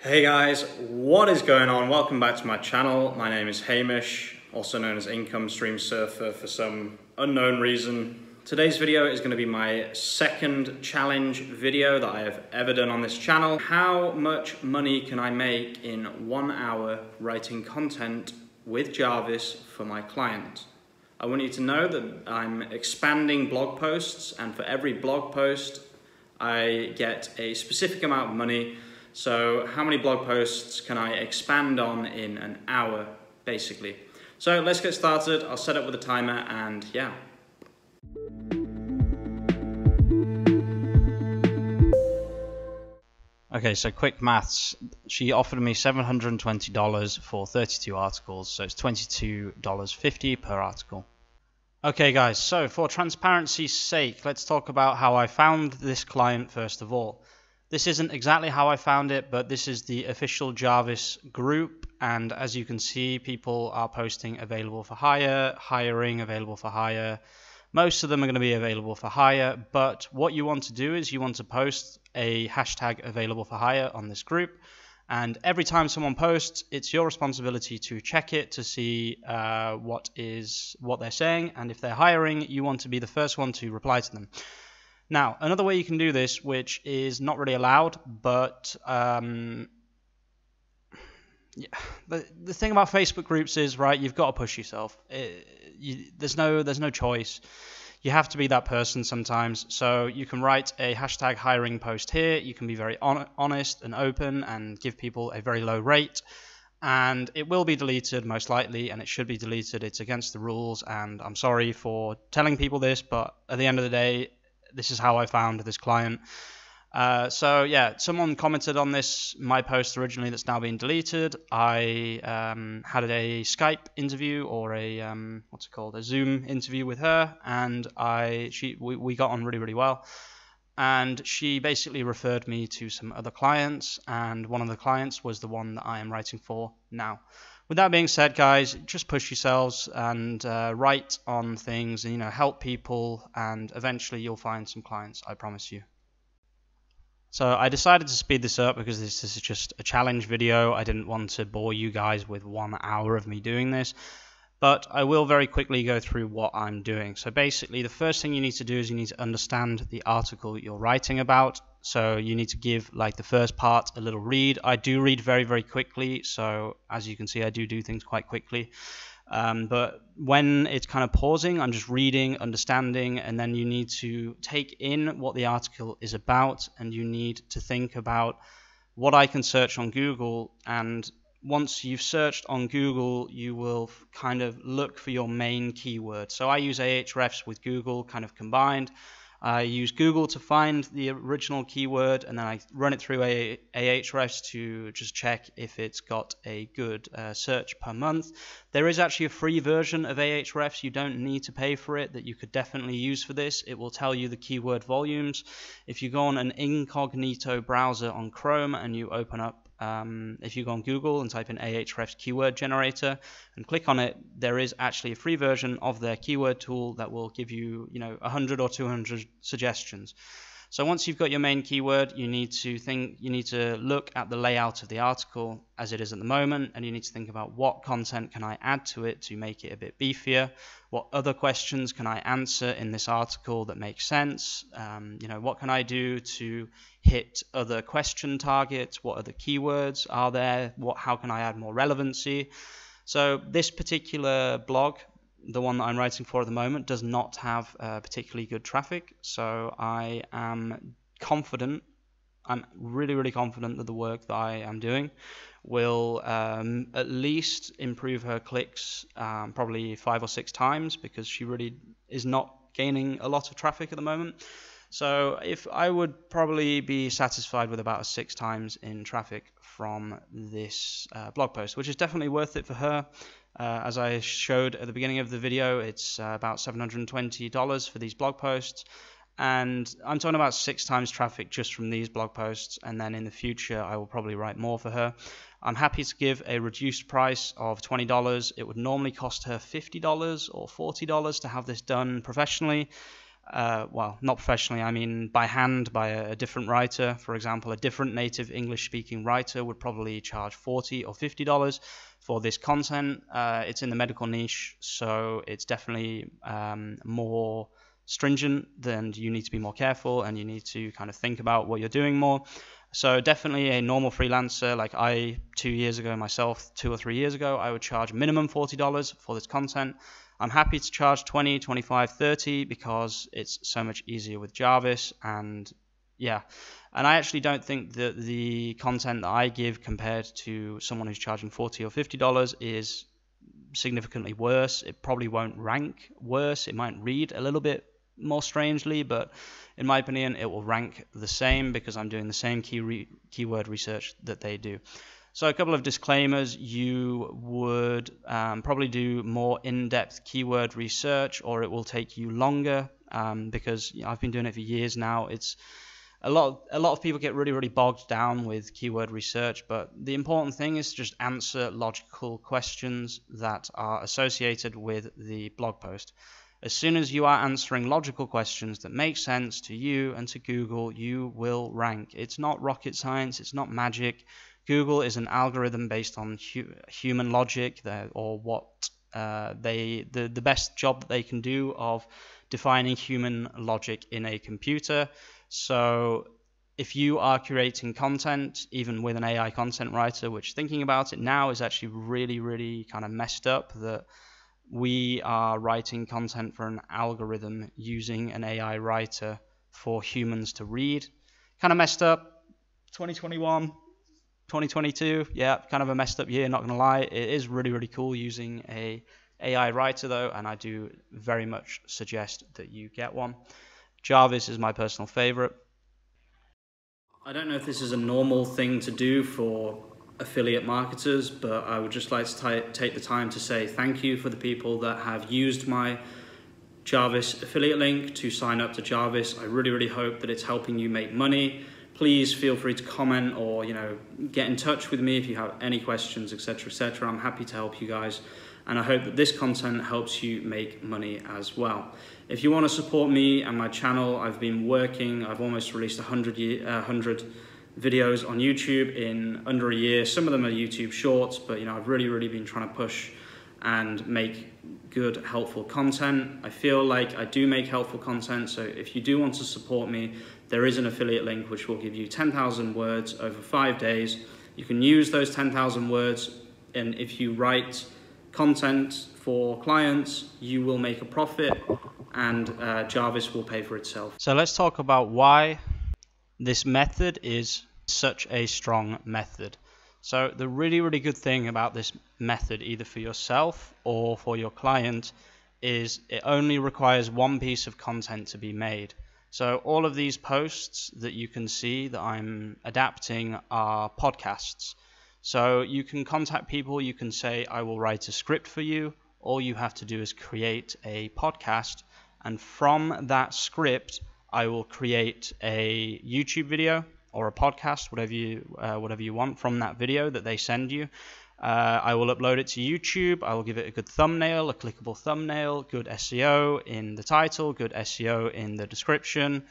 Hey guys, what is going on? Welcome back to my channel. My name is Hamish, also known as Income Stream Surfer for some unknown reason. Today's video is going to be my second challenge video that I have ever done on this channel. How much money can I make in 1 hour writing content with Jarvis for my client? I want you to know that I'm expanding blog posts, and for every blog post I get a specific amount of money. So how many blog posts can I expand on in an hour, basically? So let's get started. I'll set up with a timer and yeah. Okay, so quick maths. She offered me $720 for 32 articles, so it's $22.50 per article. Okay guys, so for transparency's sake, let's talk about how I found this client first of all. This isn't exactly how I found it, but this is the official Jarvis group, and as you can see, people are posting available for hire, hiring, available for hire. Most of them are going to be available for hire, but what you want to do is you want to post a hashtag available for hire on this group, and every time someone posts, it's your responsibility to check it to see what they're saying, and if they're hiring, you want to be the first one to reply to them. Now, another way you can do this, which is not really allowed, but yeah, the thing about Facebook groups is, right, you've got to push yourself. There's no choice. You have to be that person sometimes. So you can write a hashtag hiring post here. You can be very honest and open and give people a very low rate. And it will be deleted most likely, and it should be deleted. It's against the rules, and I'm sorry for telling people this, but at the end of the day, this is how I found this client. So yeah, someone commented on my post originally that's now been deleted. I had a Skype interview or a a Zoom interview with her, and we got on really well. And she basically referred me to some other clients, and one of the clients was the one that I am writing for now. With that being said, guys, just push yourselves and write on things and help people, and eventually you'll find some clients, I promise you. So I decided to speed this up because this is just a challenge video. I didn't want to bore you guys with 1 hour of me doing this, but I will very quickly go through what I'm doing. So basically, the first thing you need to do is you need to understand the article you're writing about. So you need to give like the first part a little read. I do read very quickly, so as you can see, I do things quite quickly. But when it's kind of pausing, I'm just reading, understanding, and then you need to take in what the article is about, and you need to think about what I can search on Google. And once you've searched on Google, you will kind of look for your main keyword. So I use Ahrefs with Google kind of combined. I use Google to find the original keyword, and then I run it through Ahrefs to just check if it's got a good search per month. There is actually a free version of Ahrefs. You don't need to pay for it, that you could definitely use for this. It will tell you the keyword volumes. If you go on an incognito browser on Chrome and you open up if you go on Google and type in Ahrefs keyword generator and click on it, there is actually a free version of their keyword tool that will give you 100 or 200 suggestions. So once you've got your main keyword, you need to look at the layout of the article as it is at the moment, and you need to think about what content can I add to it to make it a bit beefier. What other questions can I answer in this article that makes sense? What can I do to hit other question targets? What other keywords are there? How can I add more relevancy? So this particular blog, the one that I'm writing for at the moment, does not have particularly good traffic, so I am confident, I'm really confident that the work that I am doing will at least improve her clicks probably 5 or 6 times, because she really is not gaining a lot of traffic at the moment. So if I would probably be satisfied with about 6 times in traffic from this blog post, which is definitely worth it for her. As I showed at the beginning of the video, it's about $720 for these blog posts, and I'm talking about 6 times traffic just from these blog posts, and then in the future I will probably write more for her. I'm happy to give a reduced price of $20. It would normally cost her $50 or $40 to have this done professionally. well, not professionally, I mean by hand, by a different writer. For example, a different native English-speaking writer would probably charge $40 or $50 for this content. It's in the medical niche, so it's definitely more stringent, then you need to be more careful and you need to kind of think about what you're doing more. So definitely a normal freelancer, like I 2 years ago myself, 2 or 3 years ago, I would charge minimum $40 for this content. I'm happy to charge 20, 25, 30 because it's so much easier with Jarvis, and yeah. And I actually don't think that the content that I give compared to someone who's charging $40 or $50 is significantly worse. It probably won't rank worse. It might read a little bit more strangely, but in my opinion, it will rank the same because I'm doing the same keyword research that they do. So a couple of disclaimers: you would probably do more in-depth keyword research, or it will take you longer because I've been doing it for years now. It's a lot of people get really bogged down with keyword research, but the important thing is to just answer logical questions that are associated with the blog post. As soon as you are answering logical questions that make sense to you and to Google, you will rank. It's not rocket science, it's not magic. Google is an algorithm based on human logic, or what the best job that they can do of defining human logic in a computer. So if you are creating content, even with an AI content writer, which thinking about it now is actually really kind of messed up, that we are writing content for an algorithm using an AI writer for humans to read. Kind of messed up. 2021. 2022, yeah, kind of a messed up year, not gonna lie. It is really cool using a AI writer though, and I do very much suggest that you get one. Jarvis is my personal favorite. I don't know if this is a normal thing to do for affiliate marketers, but I would just like to take the time to say thank you for the people that have used my Jarvis affiliate link to sign up to Jarvis. I really hope that it's helping you make money. Please feel free to comment or get in touch with me if you have any questions, etc. I'm happy to help you guys, and I hope that this content helps you make money as well. If you want to support me and my channel, I've almost released 100 videos on YouTube in under a year. Some of them are YouTube shorts, but I've really been trying to push and make good, helpful content. I feel like I do make helpful content, so if you do want to support me, there is an affiliate link which will give you 10,000 words over 5 days. You can use those 10,000 words, and if you write content for clients, you will make a profit, and Jarvis will pay for itself. So let's talk about why this method is such a strong method. So the really good thing about this method, either for yourself or for your client, is it only requires one piece of content to be made. So all of these posts that you can see that I'm adapting are podcasts. So you can contact people, you can say, I will write a script for you. All you have to do is create a podcast, and from that script, I will create a YouTube video or a podcast, whatever you want from that video that they send you. I will upload it to YouTube. I will give it a good thumbnail, a clickable thumbnail, good SEO in the title, good SEO in the description,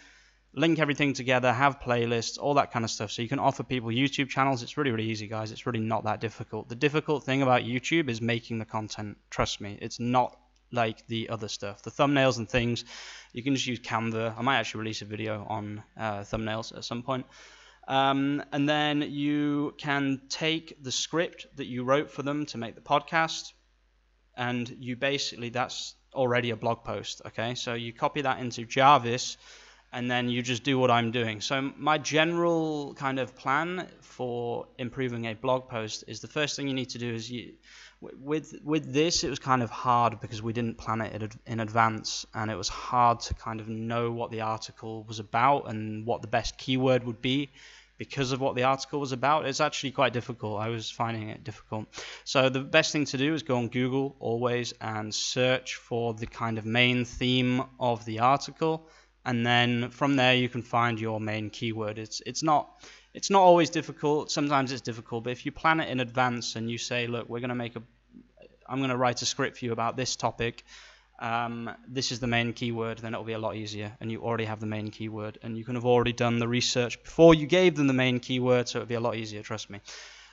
link everything together, have playlists, all that kind of stuff. So you can offer people YouTube channels. It's really easy, guys. It's really not that difficult. The difficult thing about YouTube is making the content. Trust me, it's not like the other stuff. The thumbnails and things, you can just use Canva. I might actually release a video on thumbnails at some point. And then you can take the script that you wrote for them to make the podcast, and you basically, that's already a blog post, okay? So you copy that into Jarvis, and then you just do what I'm doing. So my general kind of plan for improving a blog post is the first thing you need to do is with this, it was kind of hard because we didn't plan it in advance, and it was hard to kind of know what the article was about and what the best keyword would be because of what the article was about. It's actually quite difficult. I was finding it difficult. So the best thing to do is go on Google always and search for the kind of main theme of the article, and then from there you can find your main keyword. It's not always difficult. Sometimes it's difficult, but if you plan it in advance and you say, look, I'm going to write a script for you about this topic, this is the main keyword, then it'll be a lot easier, and you already have the main keyword, and you can have already done the research before you gave them the main keyword, so it'll be a lot easier, trust me.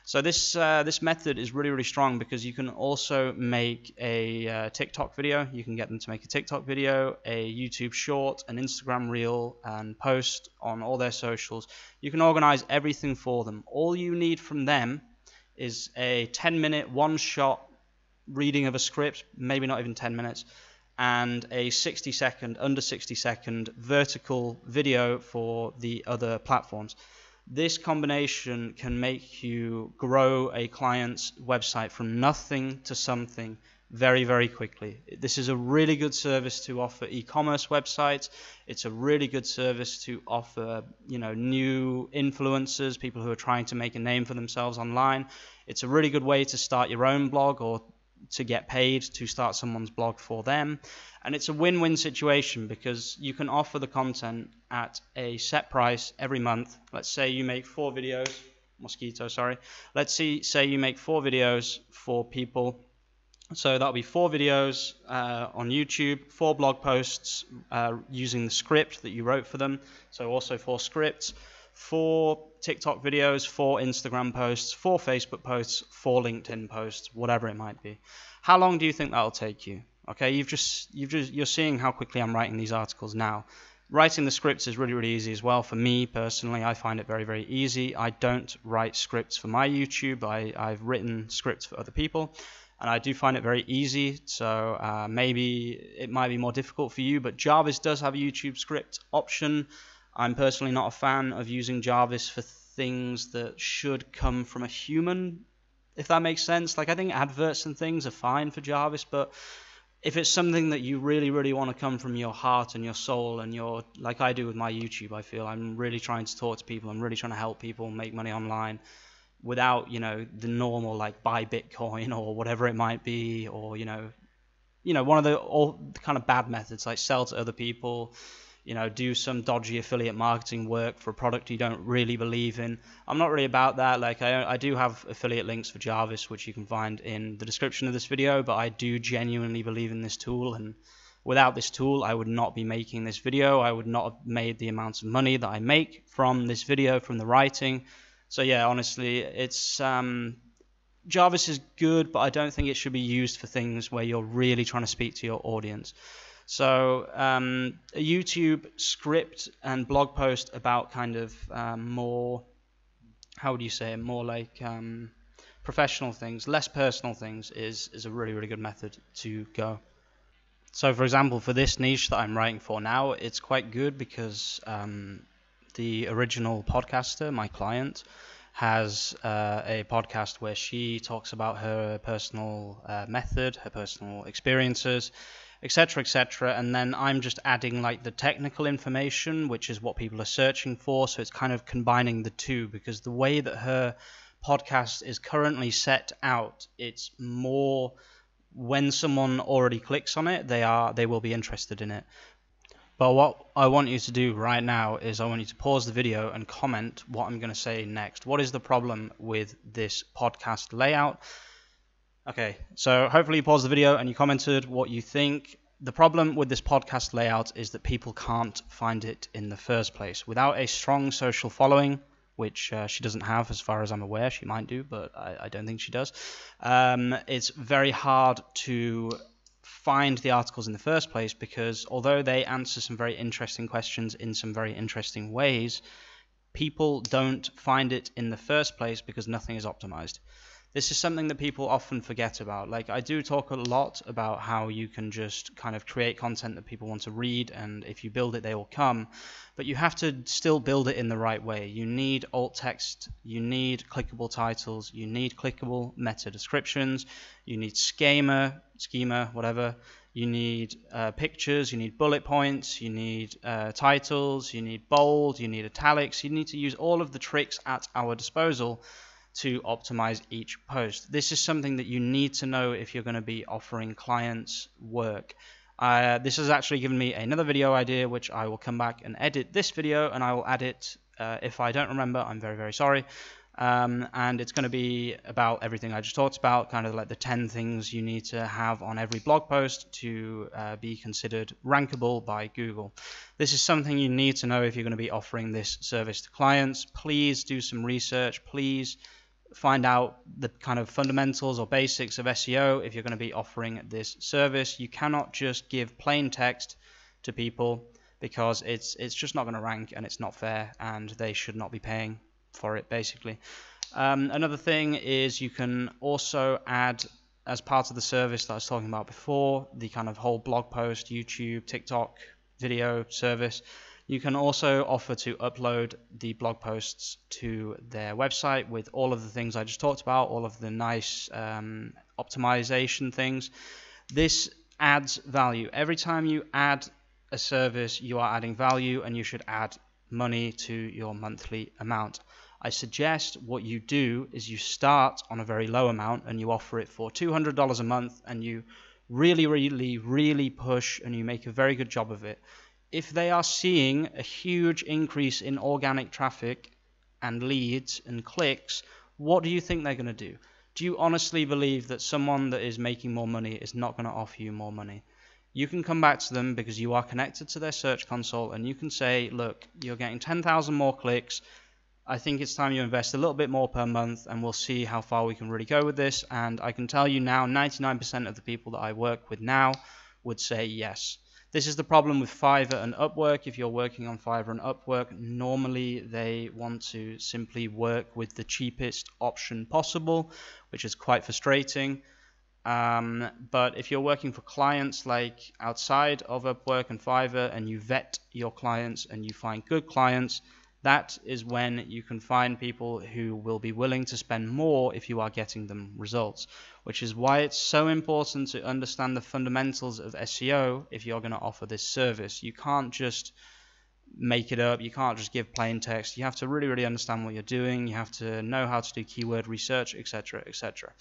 So this method is really, really strong because you can also make a TikTok video. You can get them to make a TikTok video, a YouTube short, an Instagram reel, and post on all their socials. You can organize everything for them. All you need from them is a 10-minute one-shot reading of a script, maybe not even 10 minutes, and a 60-second, under 60-second vertical video for the other platforms. This combination can make you grow a client's website from nothing to something very, very quickly. This is a really good service to offer e-commerce websites. It's a really good service to offer, new influencers, people who are trying to make a name for themselves online. It's a really good way to start your own blog or to get paid to start someone's blog for them. And it's a win-win situation because you can offer the content at a set price every month. Let's say you make 4 videos, Let's say you make 4 videos for people. So that'll be 4 videos on YouTube, 4 blog posts using the script that you wrote for them. So also 4 scripts, 4 TikTok videos, 4 Instagram posts, 4 Facebook posts, 4 LinkedIn posts, whatever it might be. How long do you think that'll take you? Okay, you're seeing how quickly I'm writing these articles now. Writing the scripts is really, really easy as well. For me personally, I find it very, very easy. I don't write scripts for my YouTube. I've written scripts for other people, and I do find it very easy. So maybe it might be more difficult for you, but Jarvis does have a YouTube script option. I'm personally not a fan of using Jarvis for things that should come from a human, if that makes sense. Like, I think adverts and things are fine for Jarvis, but if it's something that you really, really want to come from your heart and your soul and your, like I do with my YouTube, I feel I'm really trying to talk to people. I'm really trying to help people make money online without, the normal, like, buy Bitcoin or whatever it might be, or, one of the all kind of bad methods, like sell to other people, do some dodgy affiliate marketing work for a product you don't really believe in. I'm not really about that. Like, I do have affiliate links for Jarvis, which you can find in the description of this video, but I do genuinely believe in this tool, and without this tool, I would not be making this video. I would not have made the amounts of money that I make from this video, from the writing. So yeah, honestly, it's Jarvis is good, but I don't think it should be used for things where you're really trying to speak to your audience. So a YouTube script and blog post about kind of more, how would you say it, more like professional things, less personal things is a really, really good method to go. So for example, for this niche that I'm writing for now, it's quite good because the original podcaster, my client, has a podcast where she talks about her personal method, her personal experiences, etc., etc., and then I'm just adding like the technical information, which is what people are searching for. So it's kind of combining the two, because the way that her podcast is currently set out, it's more when someone already clicks on it, they will be interested in it. But what I want you to do right now is I want you to pause the video and comment what I'm going to say next. What is the problem with this podcast layout? Okay, so hopefully you paused the video and you commented what you think. The problem with this podcast layout is that people can't find it in the first place. Without a strong social following, which she doesn't have as far as I'm aware, she might do, but I don't think she does, it's very hard to find the articles in the first place, because although they answer some very interesting questions in some very interesting ways, people don't find it in the first place because nothing is optimized. This is something that people often forget about. Like, I do talk a lot about how you can just kind of create content that people want to read, and if you build it, they will come. But you have to still build it in the right way. You need alt text, you need clickable titles, you need clickable meta descriptions, you need schema, whatever. You need pictures, you need bullet points, you need titles, you need bold, you need italics. You need to use all of the tricks at our disposal to optimize each post. This is something that you need to know if you're going to be offering clients work. This has actually given me another video idea, which I will come back and edit this video, and I will add it. If I don't remember, I'm very, very sorry. And it's going to be about everything I just talked about, kind of like the 10 things you need to have on every blog post to be considered rankable by Google. This is something you need to know if you're going to be offering this service to clients. Please do some research. Please find out the kind of fundamentals or basics of SEO if you're going to be offering this service. You cannot just give plain text to people, because it's just not going to rank, and it's not fair, and they should not be paying for it, basically. Another thing is you can also add, as part of the service that I was talking about before, the kind of whole blog post, YouTube, TikTok video service, you can also offer to upload the blog posts to their website with all of the things I just talked about, all of the nice optimization things. This adds value. Every time you add a service, you are adding value, and you should add money to your monthly amount. I suggest what you do is you start on a very low amount and you offer it for $200 a month, and you really push and you make a very good job of it. If they are seeing a huge increase in organic traffic and leads and clicks, what do you think they're going to do? Do you honestly believe that someone that is making more money is not going to offer you more money? You can come back to them because you are connected to their search console, and you can say, look, you're getting 10,000 more clicks. I think it's time you invest a little bit more per month, and we'll see how far we can really go with this. And I can tell you now, 99% of the people that I work with now would say yes. This is the problem with Fiverr and Upwork. If you're working on Fiverr and Upwork, normally they want to simply work with the cheapest option possible, which is quite frustrating. But if you're working for clients like outside of Upwork and Fiverr, and you vet your clients and you find good clients, that is when you can find people who will be willing to spend more if you are getting them results, which is why it's so important to understand the fundamentals of SEO if you're going to offer this service. You can't just make it up. You can't just give plain text. You have to really understand what you're doing. You have to know how to do keyword research, etc., etc.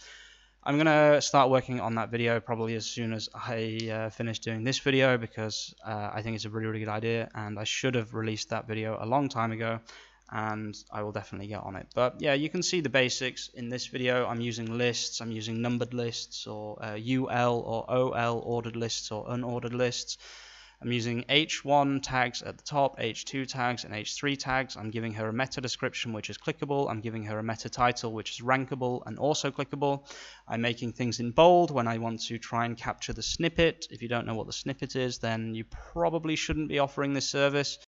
I'm going to start working on that video probably as soon as I finish doing this video, because I think it's a really good idea, and I should have released that video a long time ago, and I will definitely get on it. But yeah, you can see the basics in this video. I'm using lists, I'm using numbered lists, or UL or OL ordered lists or unordered lists. I'm using H1 tags at the top, H2 tags, and H3 tags. I'm giving her a meta description, which is clickable. I'm giving her a meta title, which is rankable and also clickable. I'm making things in bold when I want to try and capture the snippet. If you don't know what the snippet is, then you probably shouldn't be offering this service.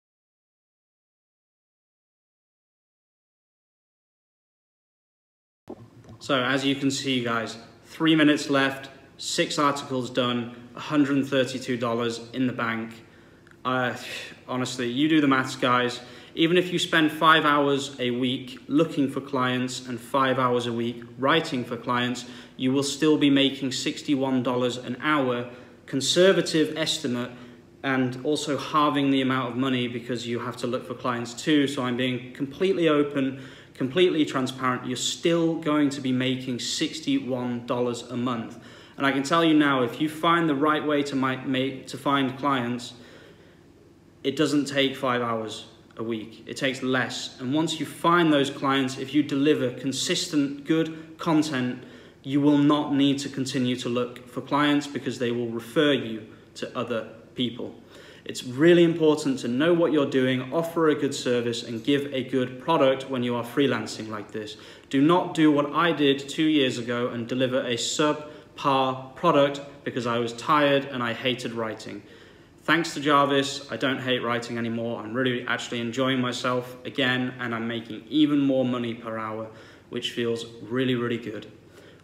So as you can see, guys, 3 minutes left, 6 articles done, $132 in the bank. Honestly, you do the maths, guys. Even if you spend 5 hours a week looking for clients and 5 hours a week writing for clients, you will still be making $61 an hour, conservative estimate, and also halving the amount of money because you have to look for clients too. So I'm being completely open, completely transparent. You're still going to be making $61 a month. And I can tell you now, if you find the right way to find clients, it doesn't take 5 hours a week. It takes less. And once you find those clients, if you deliver consistent, good content, you will not need to continue to look for clients because they will refer you to other people. It's really important to know what you're doing, offer a good service, and give a good product when you are freelancing like this. Do not do what I did 2 years ago and deliver a subpar product because I was tired and I hated writing. Thanks to Jarvis, I don't hate writing anymore. I'm really actually enjoying myself again, and I'm making even more money per hour, which feels really good.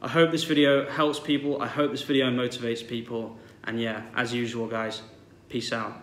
I hope this video helps people. I hope this video motivates people. And yeah, as usual, guys, peace out.